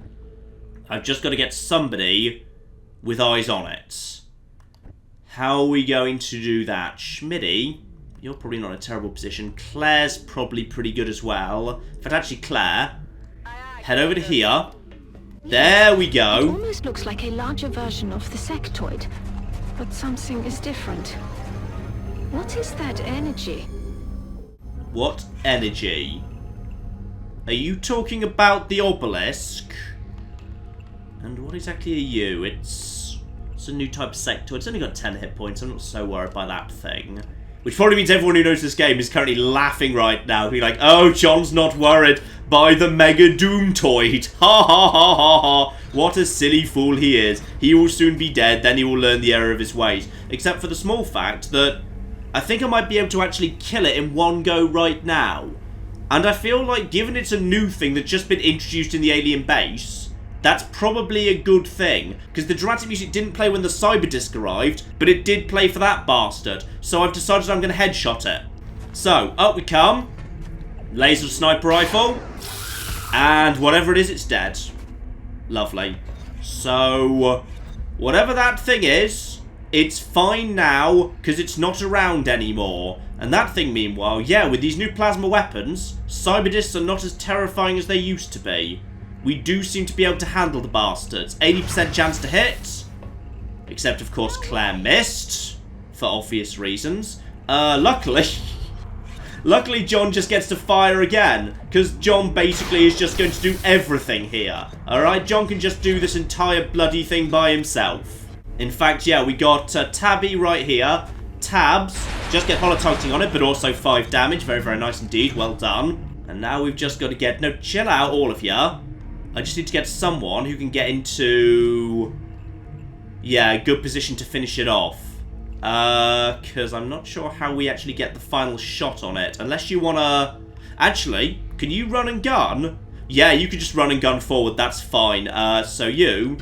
I've just got to get somebody with eyes on it. How are we going to do that? Schmitty, you're probably not in a terrible position. Claire's probably pretty good as well. In fact, actually, Claire, head over to here. There we go.
It almost looks like a larger version of the sectoid, but something is different. What is that energy?
What energy? Are you talking about the obelisk? And what exactly are you? It's a new type of sector. It's only got 10 hit points. I'm not so worried by that thing. Which probably means everyone who knows this game is currently laughing right now. Being like, oh, John's not worried by the Mega Doomtoid. Ha ha ha ha ha. What a silly fool he is. He will soon be dead, then he will learn the error of his ways. Except for the small fact that I think I might be able to actually kill it in one go right now. And I feel like, given it's a new thing that's just been introduced in the alien base, that's probably a good thing, because the dramatic music didn't play when the Cyberdisc arrived, but it did play for that bastard. So I've decided I'm going to headshot it. So, up we come. Laser sniper rifle. And whatever it is, it's dead. Lovely. So, whatever that thing is, it's fine now, because it's not around anymore. And that thing, meanwhile, yeah, with these new plasma weapons, Cyberdiscs are not as terrifying as they used to be. We do seem to be able to handle the bastards. 80% chance to hit. Except, of course, Claire missed. For obvious reasons. Luckily, John just gets to fire again. Because John basically is just going to do everything here. Alright, John can just do this entire bloody thing by himself. In fact, yeah, we got Tabby right here. Tabs. Just get holotargeting on it, but also 5 damage. Very, very nice indeed. Well done. And now we've just got to get... No, chill out, all of ya. I just need to get someone who can get into... Yeah, a good position to finish it off. Because I'm not sure how we actually get the final shot on it. Unless you want to... Actually, can you run and gun? Yeah, you can just run and gun forward. That's fine. So you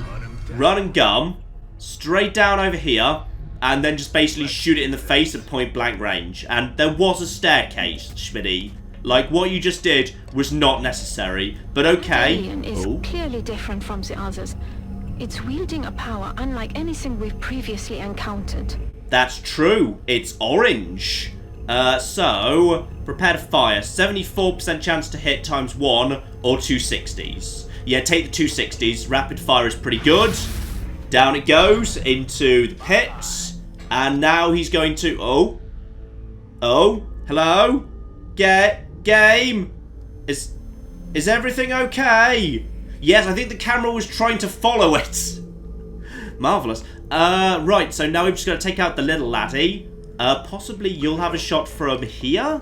run and gun straight down over here. And then just basically shoot it in the face at point blank range. And there was a staircase, Schmitty. Like, what you just did was not necessary, but okay.
The alien is clearly different from the others. It's wielding a power unlike anything we've previously encountered.
That's true. It's orange. So, prepare to fire. 74% chance to hit times 1 or 260s. Yeah, take the 260s. Rapid fire is pretty good. Down it goes into the pit. And now he's going to... Oh, hello? Game? Is everything okay? Yes, I think the camera was trying to follow it. Marvellous. Right, so now we've just got to take out the little laddie. Possibly you'll have a shot from here?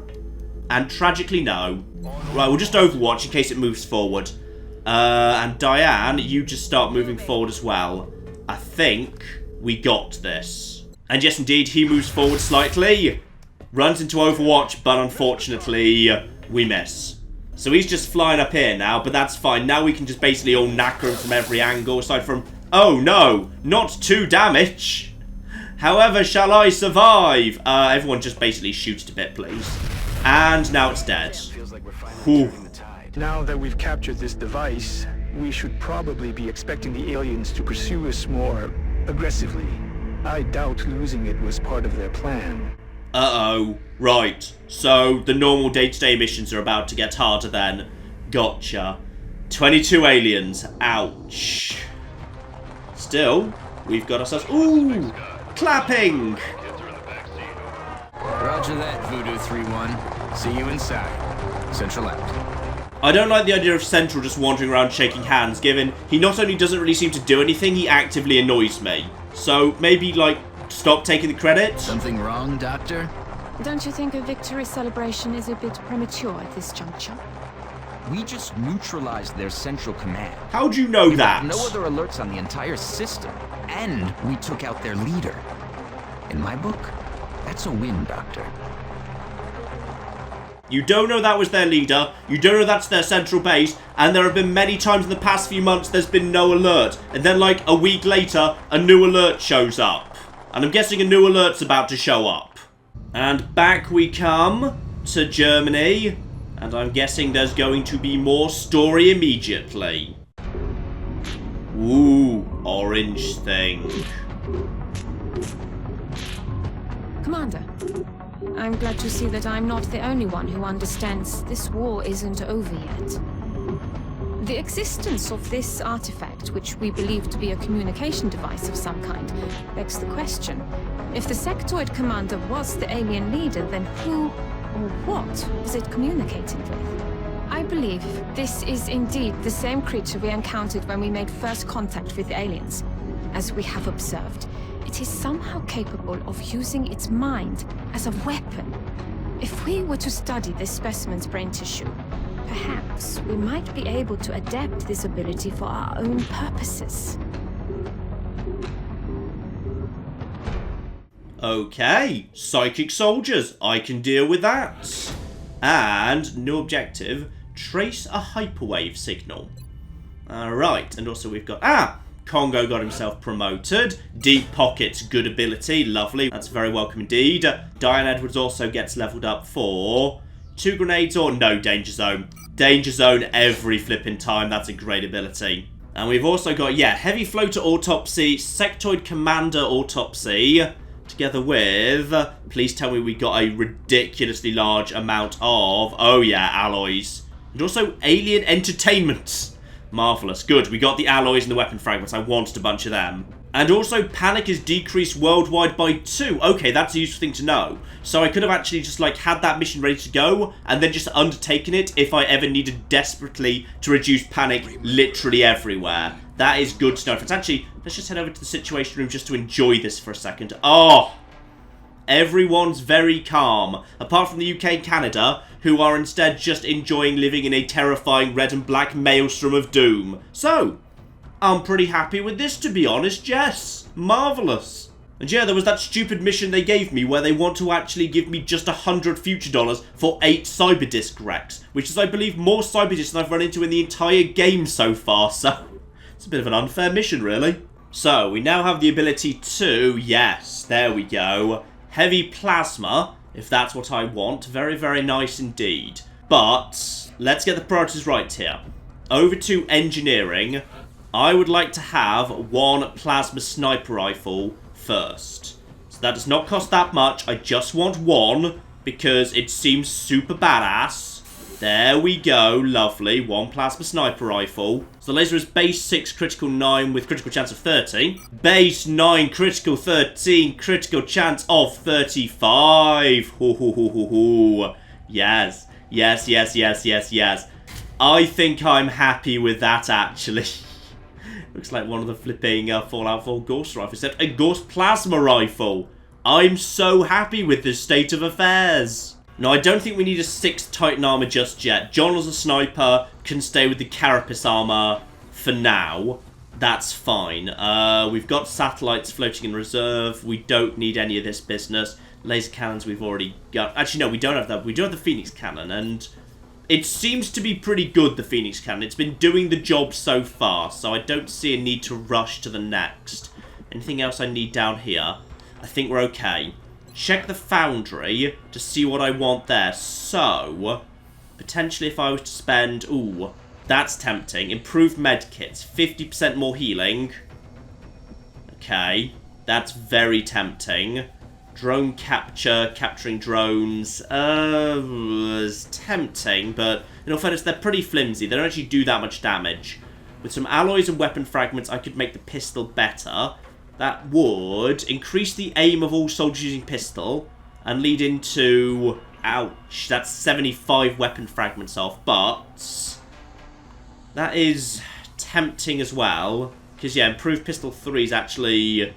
And tragically, no. Right, we'll just overwatch in case it moves forward. And Diane, you just start moving forward as well. I think we got this. And yes, indeed, he moves forward slightly. Runs into Overwatch, but unfortunately, we miss. So he's just flying up here now, but that's fine. Now we can just basically all knacker him from every angle, aside from... Oh, no! Not 2 damage! However shall I survive? Everyone just basically shoot it a bit, please. And now it's dead. Whew.
Now that we've captured this device, we should probably be expecting the aliens to pursue us more aggressively. I doubt losing it was part of their plan.
Uh-oh. Right. So, the normal day-to-day missions are about to get harder then. Gotcha. 22 aliens. Ouch. Still, we've got ourselves... Ooh! Clapping!
Roger that, Voodoo 3-1. See you inside. Central out.
I don't like the idea of Central just wandering around shaking hands, given he not only doesn't really seem to do anything, he actively annoys me. So, maybe, like... Stop taking the credit.
Something wrong, Doctor?
Don't you think a victory celebration is a bit premature at this juncture?
We just neutralized their central command.
How'd you know that?
No other alerts on the entire system. And we took out their leader. In my book, that's a win, Doctor.
You don't know that was their leader, you don't know that's their central base, and there have been many times in the past few months there's been no alert. And then, like, a week later, a new alert shows up. And I'm guessing a new alert's about to show up. And back we come to Germany. And I'm guessing there's going to be more story immediately. Ooh, orange thing.
Commander, I'm glad to see that I'm not the only one who understands this war isn't over yet. The existence of this artifact, which we believe to be a communication device of some kind, begs the question. If the sectoid commander was the alien leader, then who Or what was it communicating with? I believe this is indeed the same creature we encountered when we made first contact with the aliens. As we have observed, it is somehow capable of using its mind as a weapon. If we were to study this specimen's brain tissue, perhaps we might be able to adapt this ability for our own purposes.
Okay, psychic soldiers, I can deal with that. And new objective, trace a hyperwave signal. Alright, and also we've got, Congo got himself promoted. Deep Pockets, good ability, lovely. That's very welcome indeed. Diane Edwards also gets leveled up for 2 grenades or no danger zone. Danger zone every flipping time, that's a great ability. And we've also got, heavy floater autopsy, sectoid commander autopsy, together with, please tell me we got a ridiculously large amount of, alloys. And also alien entertainment. Marvellous. Good. We got the alloys and the weapon fragments. I wanted a bunch of them. And also, panic is decreased worldwide by 2. Okay, that's a useful thing to know. So I could have actually just, had that mission ready to go, and then just undertaken it if I ever needed desperately to reduce panic literally everywhere. That is good to know. Let's just head over to the Situation Room just to enjoy this for a second. Oh! Everyone's very calm, apart from the UK and Canada, who are instead just enjoying living in a terrifying red and black maelstrom of doom. So, I'm pretty happy with this, to be honest, yes. Marvellous. And there was that stupid mission they gave me where they want to actually give me just 100 future dollars for 8 Cyberdisk wrecks, which is, I believe, more Cyberdisks than I've run into in the entire game so far, so it's a bit of an unfair mission, really. So, we now have the ability to, yes, there we go, heavy plasma, if that's what I want. Very, very nice indeed. But let's get the priorities right here. Over to engineering. I would like to have 1 plasma sniper rifle first. So that does not cost that much. I just want 1 because it seems super badass. There we go. Lovely. 1 plasma sniper rifle. So the laser is base 6, critical 9 with critical chance of 30. Base 9, critical 13, critical chance of 35. Ho ho ho ho ho. Yes. Yes, yes, yes, yes, yes. I think I'm happy with that, actually. Looks like one of the flipping Fallout 4 Ghost rifles. Except a Ghost plasma rifle. I'm so happy with this state of affairs. No, I don't think we need a 6th Titan armor just yet. John as a sniper can stay with the Carapace armor for now. That's fine. We've got satellites floating in reserve. We don't need any of this business. Laser cannons we've already got. Actually, no, we don't have that. We do have the Phoenix cannon, and it seems to be pretty good, the Phoenix cannon. It's been doing the job so far, so I don't see a need to rush to the next. Anything else I need down here? I think we're okay. Check the foundry to see what I want there. So, potentially if I was to spend... Ooh, that's tempting. Improved medkits. 50% more healing. Okay. That's very tempting. Drone capture. Capturing drones. Is tempting, but in all fairness, they're pretty flimsy. They don't actually do that much damage. With some alloys and weapon fragments, I could make the pistol better. That would increase the aim of all soldiers using pistol and lead into... Ouch, that's 75 weapon fragments off, but that is tempting as well. Because, improved pistol 3 is actually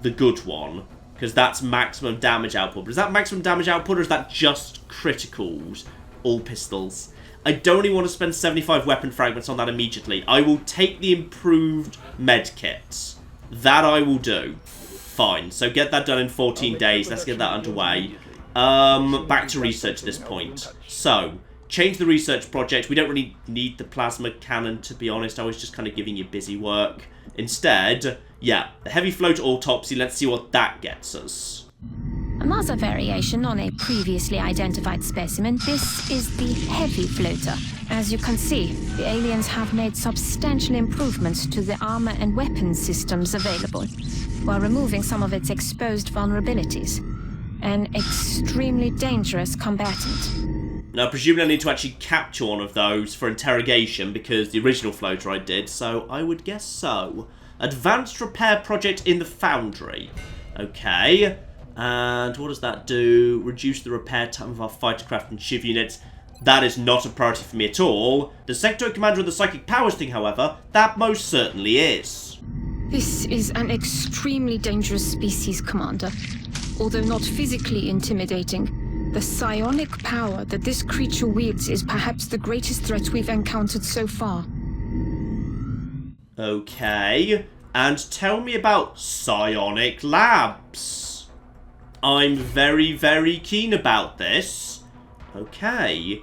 the good one. Because that's maximum damage output. But is that maximum damage output or is that just criticals? All pistols. I don't really want to spend 75 weapon fragments on that immediately. I will take the improved medkits. That I will do. Fine. So get that done in 14 days. Let's get that underway. Back to research at this point. So, change the research project. We don't really need the plasma cannon, to be honest. I was just kind of giving you busy work. Instead, the heavy float autopsy. Let's see what that gets us.
Another variation on a previously identified specimen, this is the heavy floater. As you can see, the aliens have made substantial improvements to the armor and weapons systems available, while removing some of its exposed vulnerabilities. An extremely dangerous combatant.
Now, presumably I need to actually capture one of those for interrogation, because the original floater I did, so I would guess so. Advanced repair project in the foundry. Okay. And what does that do? Reduce the repair time of our fighter craft and shiv units. That is not a priority for me at all. The Sector Commander of the Psychic Powers thing, however, that most certainly is.
This is an extremely dangerous species, Commander. Although not physically intimidating, the psionic power that this creature wields is perhaps the greatest threat we've encountered so far.
Okay, and tell me about psionic labs. I'm very, very keen about this. Okay.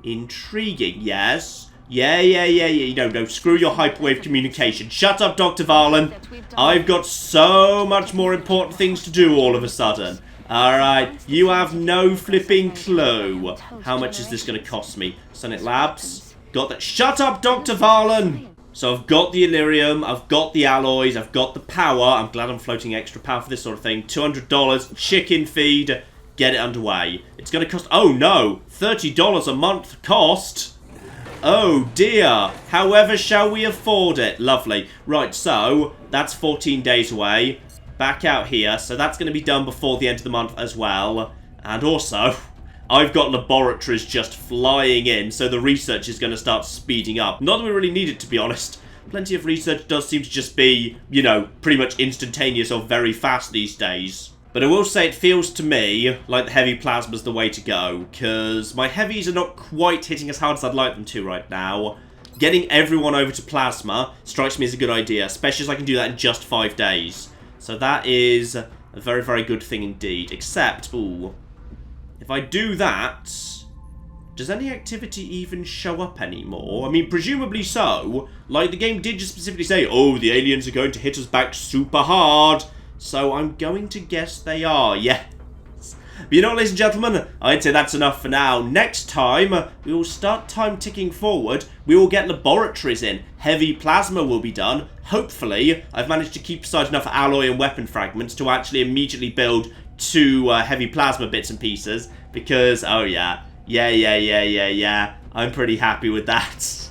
Intriguing, yes. Yeah. No, screw your hyperwave communication. Shut up, Dr. Varlin. I've got so much more important things to do all of a sudden. Alright, you have no flipping clue. How much is this going to cost me? Psionic Labs. Got that. Shut up, Dr. Varlin. So I've got the Illyrium, I've got the alloys, I've got the power. I'm glad I'm floating extra power for this sort of thing. $200, chicken feed, get it underway. It's going to cost, oh no, $30 a month cost. Oh dear, however shall we afford it? Lovely. Right, so that's 14 days away. Back out here, so that's going to be done before the end of the month as well. And also, I've got laboratories just flying in, so the research is going to start speeding up. Not that we really need it, to be honest. Plenty of research does seem to just be, you know, pretty much instantaneous or very fast these days. But I will say it feels to me like the heavy plasma's the way to go, because my heavies are not quite hitting as hard as I'd like them to right now. Getting everyone over to plasma strikes me as a good idea, especially as I can do that in just 5 days. So that is a very, very good thing indeed. Except, ooh, if I do that, does any activity even show up anymore? I mean, presumably so. Like, the game did just specifically say, oh, the aliens are going to hit us back super hard. So I'm going to guess they are, yes. But you know what, ladies and gentlemen, I'd say that's enough for now. Next time, we will start time ticking forward. We will get laboratories in. Heavy plasma will be done. Hopefully, I've managed to keep aside enough alloy and weapon fragments to actually immediately build 2 heavy plasma bits and pieces. Because, oh yeah. Yeah. I'm pretty happy with that.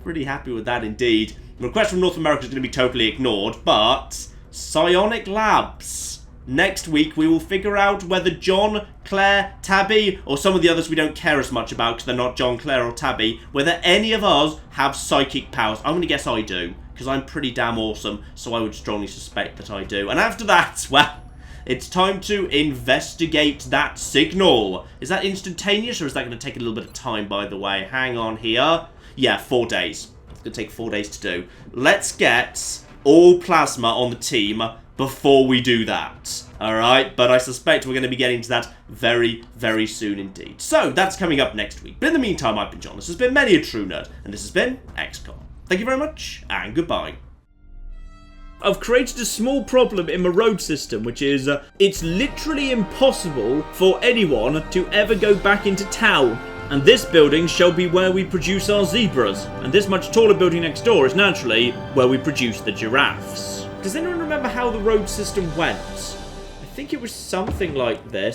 Pretty happy with that indeed. The request from North America is going to be totally ignored, but Psionic Labs. Next week, we will figure out whether John, Claire, Tabby, or some of the others we don't care as much about because they're not John, Claire, or Tabby, whether any of us have psychic powers. I'm going to guess I do, because I'm pretty damn awesome, so I would strongly suspect that I do. And after that, well, it's time to investigate that signal. Is that instantaneous, or is that going to take a little bit of time, by the way? Hang on here. Yeah, 4 days. It's going to take 4 days to do. Let's get all plasma on the team before we do that. Alright, but I suspect we're going to be getting to that very, very soon indeed. So, that's coming up next week. But in the meantime, I've been John. This has been Many a True Nerd, and this has been XCOM. Thank you very much, and goodbye. I've created a small problem in my road system, which is, it's literally impossible for anyone to ever go back into town. And this building shall be where we produce our zebras. And this much taller building next door is naturally where we produce the giraffes. Does anyone remember how the road system went? I think it was something like this.